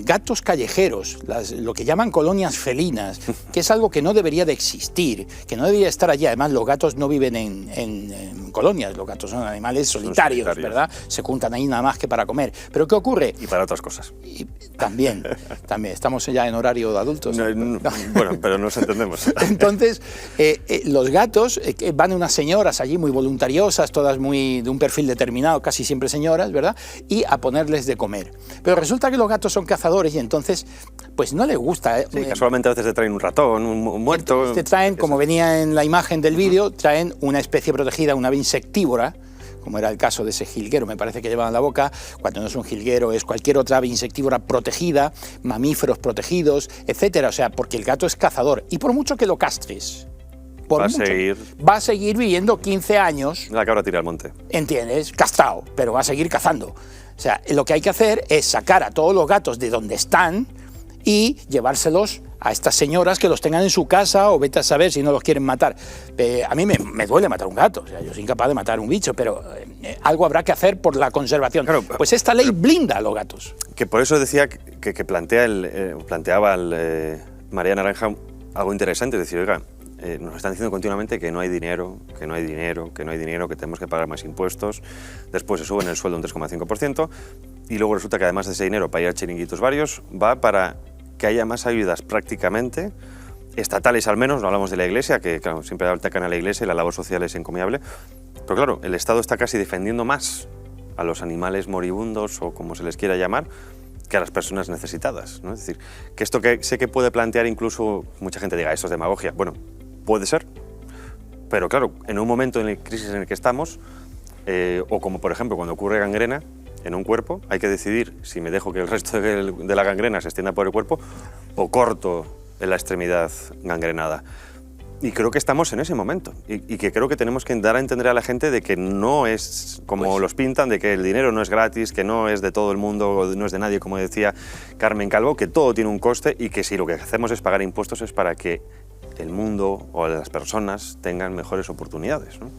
gatos callejeros, lo que llaman colonias felinas, que es algo que no debería de existir, que no debería estar allí. Además, los gatos no viven en colonias, los gatos son animales solitarios, ¿verdad? Se juntan ahí nada más que para comer. ¿Pero qué ocurre? Y para otras cosas. Y también, estamos ya en horario de adultos. No. Bueno, pero nos entendemos. Entonces, los gatos van unas señoras allí muy voluntariosas, todas muy de un perfil determinado, casi siempre señoras, ¿verdad? Y a ponerles de comer. Pero resulta que los gatos son cazadores y entonces, pues no les gusta. Sí, casualmente a veces te traen un ratón, un muerto. Te traen, como venía en la imagen del vídeo, traen una especie protegida, una ave insectívora, como era el caso de ese jilguero, me parece que llevaban en la boca. Cuando no es un jilguero, es cualquier otra ave insectívora protegida, mamíferos protegidos, etcétera. O sea, porque el gato es cazador. Y por mucho que lo castres, va a seguir viviendo 15 años. La cabra tira al monte. ¿Entiendes? Castrado, pero va a seguir cazando. O sea, lo que hay que hacer es sacar a todos los gatos de donde están y llevárselos a estas señoras que los tengan en su casa o vete a saber si no los quieren matar. A mí me duele matar un gato, o sea, yo soy incapaz de matar un bicho, pero algo habrá que hacer por la conservación. Claro, pues esta ley blinda a los gatos. Que por eso decía que planteaba María Naranja algo interesante, es decir, oiga, nos están diciendo continuamente que no hay dinero, que no hay dinero, que no hay dinero, que tenemos que pagar más impuestos, después se suben el sueldo un 3,5% y luego resulta que además de ese dinero para ir a chiringuitos varios, va para que haya más ayudas prácticamente, estatales al menos, no hablamos de la Iglesia, que claro, siempre atacan a la Iglesia y la labor social es encomiable, pero claro, el Estado está casi defendiendo más a los animales moribundos o como se les quiera llamar, que a las personas necesitadas, ¿no? Es decir, que esto que sé que puede plantear incluso, mucha gente diga, esto es demagogia, bueno, puede ser, pero claro, en un momento de crisis en el que estamos, o como por ejemplo cuando ocurre gangrena en un cuerpo, hay que decidir si me dejo que el resto de la gangrena se extienda por el cuerpo o corto en la extremidad gangrenada. Y creo que estamos en ese momento y que creo que tenemos que dar a entender a la gente de que no es como los pintan, de que el dinero no es gratis, que no es de todo el mundo, no es de nadie, como decía Carmen Calvo, que todo tiene un coste y que si lo que hacemos es pagar impuestos es para que el mundo o las personas tengan mejores oportunidades, ¿no?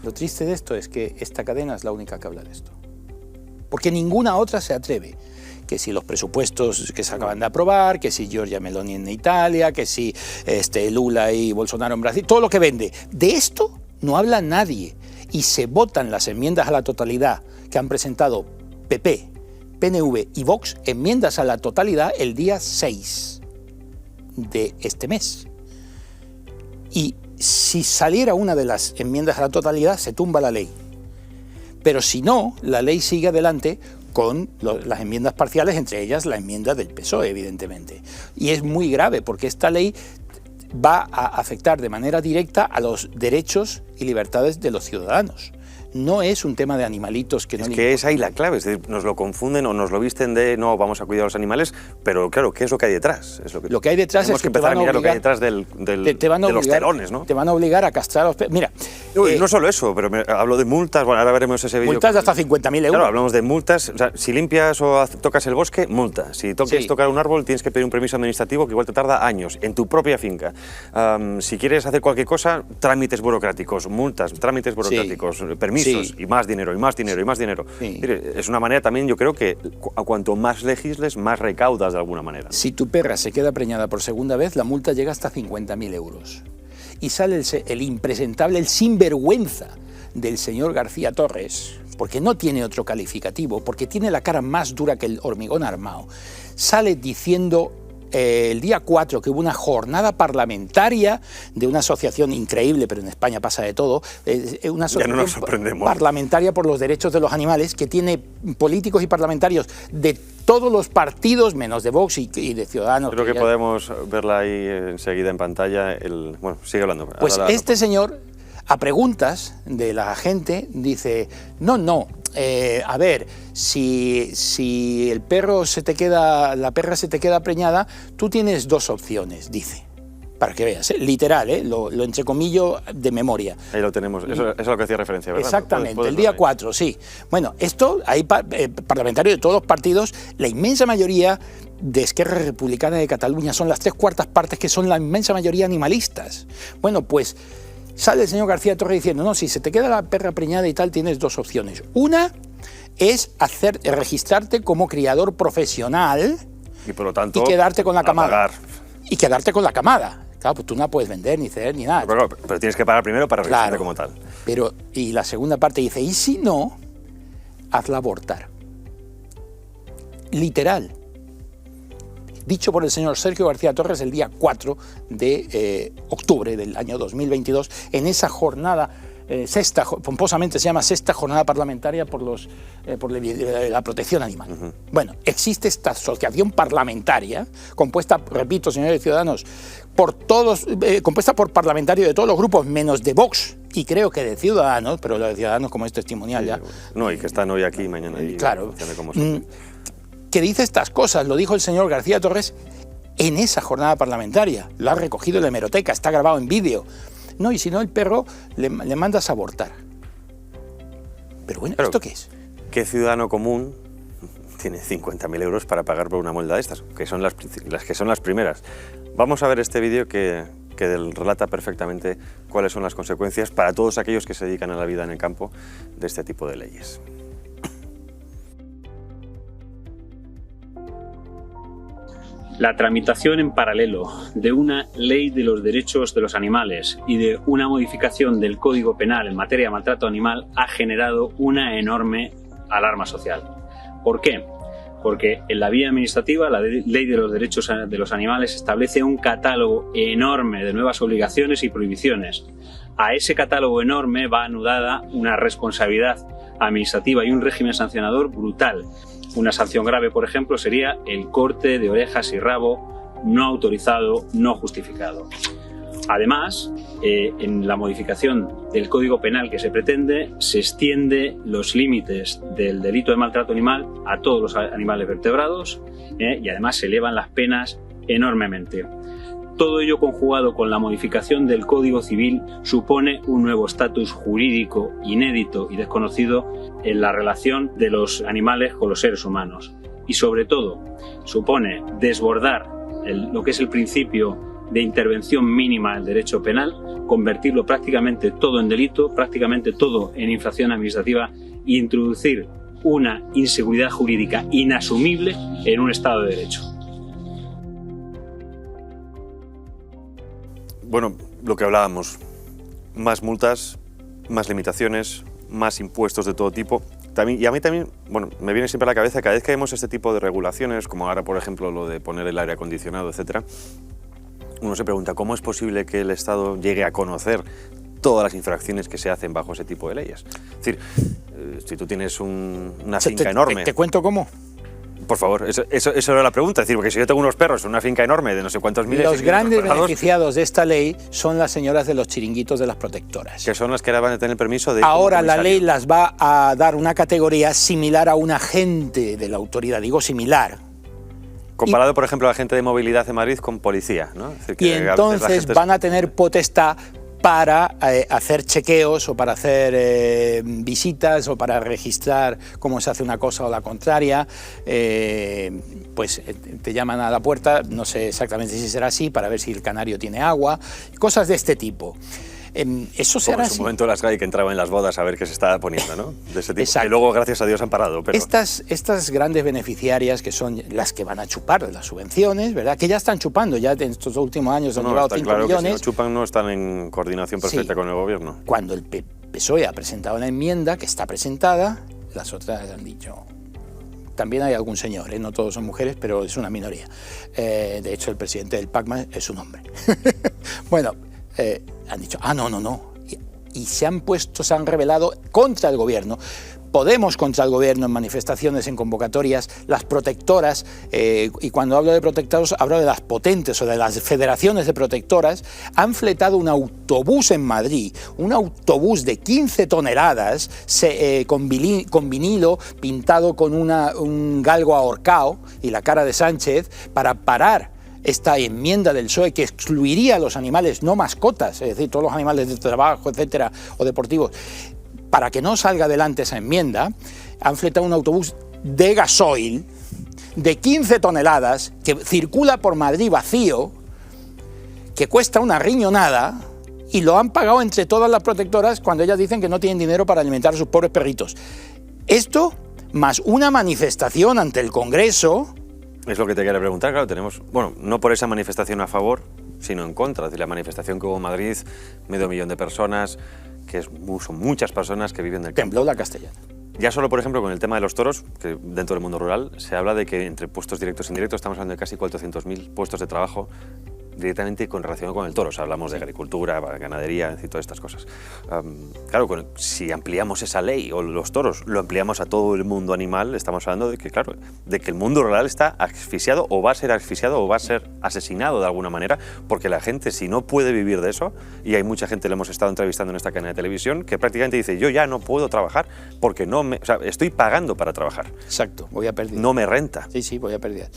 Lo triste de esto es que esta cadena es la única que habla de esto. Porque ninguna otra se atreve. Que si los presupuestos que se acaban de aprobar, que si Giorgia Meloni en Italia, que si Lula y Bolsonaro en Brasil, todo lo que vende. De esto no habla nadie. Y se votan las enmiendas a la totalidad que han presentado PP, PNV y Vox, enmiendas a la totalidad el día 6 de este mes. Y si saliera una de las enmiendas a la totalidad, se tumba la ley. Pero si no, la ley sigue adelante con las enmiendas parciales, entre ellas la enmienda del PSOE, evidentemente. Y es muy grave porque esta ley va a afectar de manera directa a los derechos y libertades de los ciudadanos. No es un tema de animalitos que no... Es que es ahí la clave, es decir, nos lo confunden o nos lo visten de no, vamos a cuidar a los animales, pero claro, ¿qué es lo que hay detrás? Es lo que hay detrás es que empezar a mirar lo que hay detrás de los telones, ¿no? Te van a obligar a castrar a los... Mira... no solo eso, pero hablo de multas, bueno, ahora veremos ese vídeo. Multas de hasta 50.000 euros. Claro, hablamos de multas, o sea, si limpias o tocas el bosque, multa. Si quieres tocar un árbol, tienes que pedir un permiso administrativo que igual te tarda años, en tu propia finca. Si quieres hacer cualquier cosa, trámites burocráticos, multas, trámites burocráticos, permisos y más dinero. Y más dinero, y más dinero. Sí. Es una manera también, yo creo que a cuanto más legisles, más recaudas de alguna manera. Si tu perra se queda preñada por segunda vez, la multa llega hasta 50.000 euros. Y sale el impresentable, el sinvergüenza del señor García Torres, porque no tiene otro calificativo, porque tiene la cara más dura que el hormigón armado, sale diciendo... el día 4, que hubo una jornada parlamentaria de una asociación increíble, pero en España pasa de todo, una asociación parlamentaria por los derechos de los animales, que tiene políticos y parlamentarios de todos los partidos, menos de Vox y de Ciudadanos. Creo que podemos verla ahí enseguida en pantalla. Bueno, sigue hablando. Pues este señor, a preguntas de la gente, dice, a ver, si el perro la perra se te queda preñada, tú tienes dos opciones, dice. Para que veas, literal, lo entrecomillo de memoria. Ahí lo tenemos, eso es a lo que hacía referencia, ¿verdad? Exactamente, el día 4, sí. Bueno, esto, hay parlamentarios de todos los partidos, la inmensa mayoría de Esquerra Republicana de Cataluña son las 3/4 partes que son la inmensa mayoría animalistas. Bueno, pues... sale el señor García Torres diciendo, no, si se te queda la perra preñada y tal, tienes dos opciones. Una es registrarte como criador profesional y por lo tanto quedarte con la camada. Y quedarte con la camada. Claro, pues tú no puedes vender, ni ceder, ni nada. Pero tienes que pagar primero para registrarte como tal. Y la segunda parte dice, y si no, hazla abortar. Literal. Dicho por el señor Sergio García Torres el día 4 de octubre del año 2022, en esa jornada, pomposamente se llama sexta jornada parlamentaria por la protección animal. Bueno, existe esta asociación parlamentaria, compuesta, repito, señores ciudadanos, compuesta por parlamentarios de todos los grupos, menos de Vox, y creo que de Ciudadanos, pero lo de Ciudadanos como es testimonial ya. No, y que están hoy aquí y mañana allí. Claro. Que dice estas cosas, lo dijo el señor García Torres en esa jornada parlamentaria. Lo ha recogido en la hemeroteca, está grabado en vídeo. No, y si no, el perro le mandas a abortar. Pero bueno, ¿esto qué es? ¿Qué ciudadano común tiene 50.000 euros para pagar por una multa de estas? Que son las que son las primeras. Vamos a ver este vídeo que relata perfectamente cuáles son las consecuencias para todos aquellos que se dedican a la vida en el campo de este tipo de leyes. La tramitación en paralelo de una ley de los derechos de los animales y de una modificación del Código Penal en materia de maltrato animal ha generado una enorme alarma social. ¿Por qué? Porque en la vía administrativa la Ley de los Derechos de los Animales establece un catálogo enorme de nuevas obligaciones y prohibiciones. A ese catálogo enorme va anudada una responsabilidad administrativa y un régimen sancionador brutal. Una sanción grave, por ejemplo, sería el corte de orejas y rabo no autorizado, no justificado. Además, en la modificación del Código Penal que se pretende, se extiende los límites del delito de maltrato animal a todos los animales vertebrados y además se elevan las penas enormemente. Todo ello conjugado con la modificación del Código Civil supone un nuevo estatus jurídico inédito y desconocido en la relación de los animales con los seres humanos. Y sobre todo, supone desbordar lo que es el principio de intervención mínima del derecho penal, convertirlo prácticamente todo en delito, prácticamente todo en infracción administrativa e introducir una inseguridad jurídica inasumible en un Estado de Derecho. Bueno, lo que hablábamos, más multas, más limitaciones, más impuestos de todo tipo. También, y a mí también, bueno, me viene siempre a la cabeza cada vez que vemos este tipo de regulaciones, como ahora, por ejemplo, lo de poner el aire acondicionado, etcétera, uno se pregunta cómo es posible que el Estado llegue a conocer todas las infracciones que se hacen bajo ese tipo de leyes. Es decir, si tú tienes una finca enorme... ¿Te cuento cómo? Por favor, eso era la pregunta. Es decir, porque si yo tengo unos perros en una finca enorme de no sé cuántos miles... Los grandes beneficiados de esta ley son las señoras de los chiringuitos de las protectoras. Que son las que ahora van a tener permiso de... Ahora la ley las va a dar una categoría similar a un agente de la autoridad, digo similar. Comparado, por ejemplo, a la gente de movilidad de Madrid con policía, ¿no? Es decir, que y entonces van a tener potestad para hacer chequeos o para hacer visitas o para registrar cómo se hace una cosa o la contraria. Pues te llaman a la puerta, no sé exactamente si será así, para ver si el canario tiene agua, cosas de este tipo. Eso será así. En su momento las que entraba en las bodas a ver qué se estaba poniendo, ¿no? De ese tipo. Exacto. Que luego, gracias a Dios, han parado. Pero... Estas grandes beneficiarias, que son las que van a chupar de las subvenciones, ¿verdad? Que ya están chupando, ya en estos últimos años han llevado 5 claro millones. Que si no chupan no están en coordinación perfecta con el gobierno. Cuando el PSOE ha presentado una enmienda que está presentada, las otras han dicho... También hay algún señor, no todos son mujeres, pero es una minoría. De hecho, el presidente del PACMA es un hombre. Bueno, han dicho, no. Y se han rebelado contra el gobierno. Podemos contra el gobierno en manifestaciones, en convocatorias, las protectoras, y cuando hablo de protectoras hablo de las potentes o de las federaciones de protectoras, han fletado un autobús en Madrid, un autobús de 15 toneladas con vinilo pintado con un galgo ahorcado y la cara de Sánchez para parar esta enmienda del PSOE que excluiría a los animales no mascotas, es decir, todos los animales de trabajo, etcétera, o deportivos. Para que no salga adelante esa enmienda, han fletado un autobús de gasoil de 15 toneladas que circula por Madrid vacío, que cuesta una riñonada, y lo han pagado entre todas las protectoras cuando ellas dicen que no tienen dinero para alimentar a sus pobres perritos. Esto, más una manifestación ante el Congreso... Es lo que te quería preguntar, claro, tenemos... Bueno, no por esa manifestación a favor, sino en contra. Es decir, la manifestación que hubo en Madrid, 500.000 de personas... que son muchas personas que viven del campo. Tembló la Castellana. Ya solo, por ejemplo, con el tema de los toros, que dentro del mundo rural se habla de que entre puestos directos e indirectos estamos hablando de casi 400.000 puestos de trabajo directamente con relación con el toro. O sea, hablamos de agricultura, ganadería, y todas estas cosas. Claro, si ampliamos esa ley o los toros, lo ampliamos a todo el mundo animal, estamos hablando de que, claro, de que el mundo rural está asfixiado o va a ser asfixiado o va a ser asesinado de alguna manera, porque la gente, si no puede vivir de eso, y hay mucha gente, le hemos estado entrevistando en esta cadena de televisión, que prácticamente dice, yo ya no puedo trabajar porque o sea, estoy pagando para trabajar. Exacto, voy a perder. No me renta. Sí, voy a perder.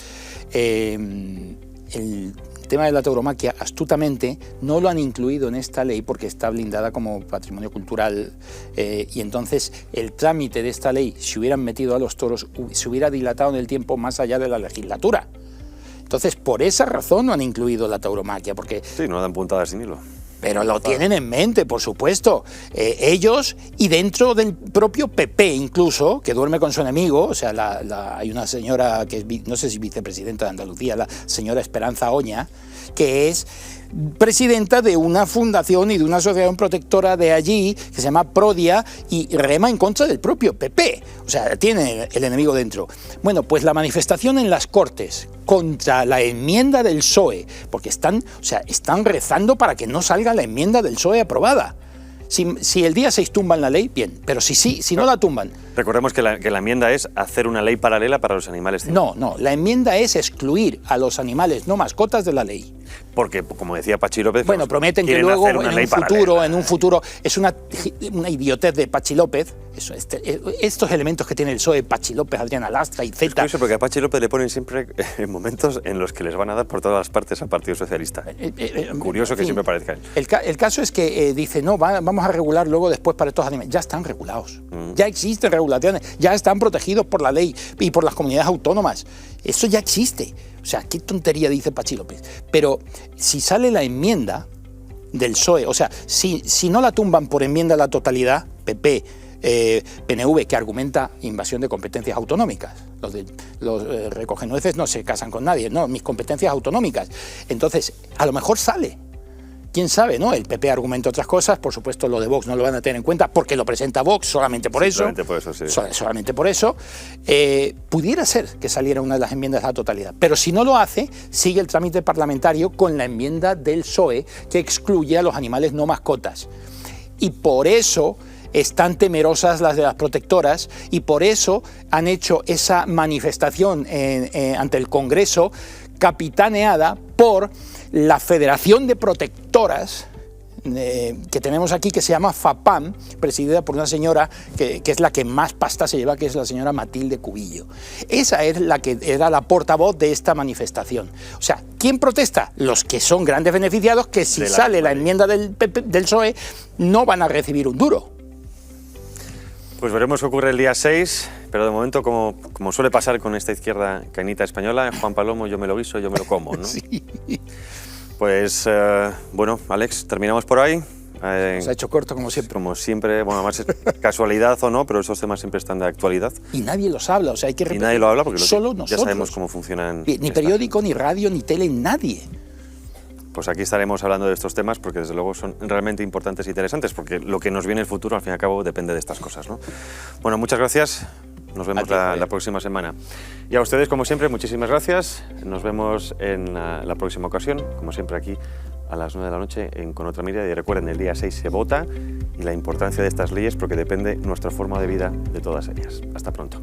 El tema de la tauromaquia, astutamente, no lo han incluido en esta ley porque está blindada como patrimonio cultural, y entonces el trámite de esta ley, si hubieran metido a los toros, se hubiera dilatado en el tiempo más allá de la legislatura. Entonces, por esa razón no han incluido la tauromaquia, porque... Sí, no dan puntadas sin hilo. Pero lo tienen en mente, por supuesto. Ellos y dentro del propio PP incluso, que duerme con su enemigo, o sea, hay una señora que es, no sé si vicepresidenta de Andalucía, la señora Esperanza Oña, que es presidenta de una fundación y de una asociación protectora de allí, que se llama Prodia, y rema en contra del propio PP. O sea, tiene el enemigo dentro. Bueno, pues la manifestación en las Cortes contra la enmienda del PSOE, porque están rezando para que no salga la enmienda del PSOE aprobada. Si el día 6 tumban la ley, bien, pero si no la tumban... Recordemos que la enmienda es hacer una ley paralela para los animales. No, la enmienda es excluir a los animales no mascotas de la ley. Porque, como decía Pachi López... Bueno, prometen que luego en un futuro... Es una idiotez de Pachi López. Estos elementos que tiene el PSOE, Pachi López, Adriana Lastra y Z... Es curioso porque a Pachi López le ponen siempre en momentos en los que les van a dar por todas las partes al Partido Socialista. Curioso que siempre parezca él. El caso es que dice, no, vamos a regular luego después para estos animales. Ya están regulados. Ya existen regulaciones, ya están protegidos por la ley y por las comunidades autónomas. Eso ya existe. O sea, qué tontería dice Pachi López. Pero si sale la enmienda del PSOE, o sea, si no la tumban por enmienda a la totalidad, PP, PNV, que argumenta invasión de competencias autonómicas. Los recogenueces no se casan con nadie, no, mis competencias autonómicas. Entonces, a lo mejor sale. ¿Quién sabe, no? El PP argumenta otras cosas, por supuesto lo de Vox no lo van a tener en cuenta porque lo presenta Vox solamente por eso. Solamente por eso, sí. Solamente por eso. Pudiera ser que saliera una de las enmiendas a la totalidad, pero si no lo hace, sigue el trámite parlamentario con la enmienda del PSOE que excluye a los animales no mascotas. Y por eso están temerosas las de las protectoras y por eso han hecho esa manifestación ante el Congreso capitaneada por la Federación de Protectoras que tenemos aquí, que se llama FAPAM, presidida por una señora que es la que más pasta se lleva, que es la señora Matilde Cubillo. Esa es la que era la portavoz de esta manifestación. O sea, ¿quién protesta? Los que son grandes beneficiados, que si sale la enmienda del PSOE no van a recibir un duro. Pues veremos qué ocurre el día 6, pero de momento, como suele pasar con esta izquierda cañita española, Juan Palomo, yo me lo guiso, yo me lo como, ¿no? Sí. Pues, bueno, Alex, terminamos por ahí. Se ha hecho corto como siempre. Como siempre, bueno, además es casualidad o no, pero esos temas siempre están de actualidad. Y nadie los habla, o sea, hay que repetir. Y nadie lo habla porque solo ya nosotros. sabemos cómo funcionan. Ni periódico, ni radio, ni tele, nadie. Pues aquí estaremos hablando de estos temas porque desde luego son realmente importantes e interesantes, porque lo que nos viene el futuro al fin y al cabo depende de estas cosas, ¿no? Bueno, muchas gracias. Nos vemos la próxima semana. Y a ustedes, como siempre, muchísimas gracias. Nos vemos en la próxima ocasión, como siempre aquí a las 9 de la noche en Con Otra Mirada. Y recuerden, el día 6 se vota y la importancia de estas leyes porque depende nuestra forma de vida de todas ellas. Hasta pronto.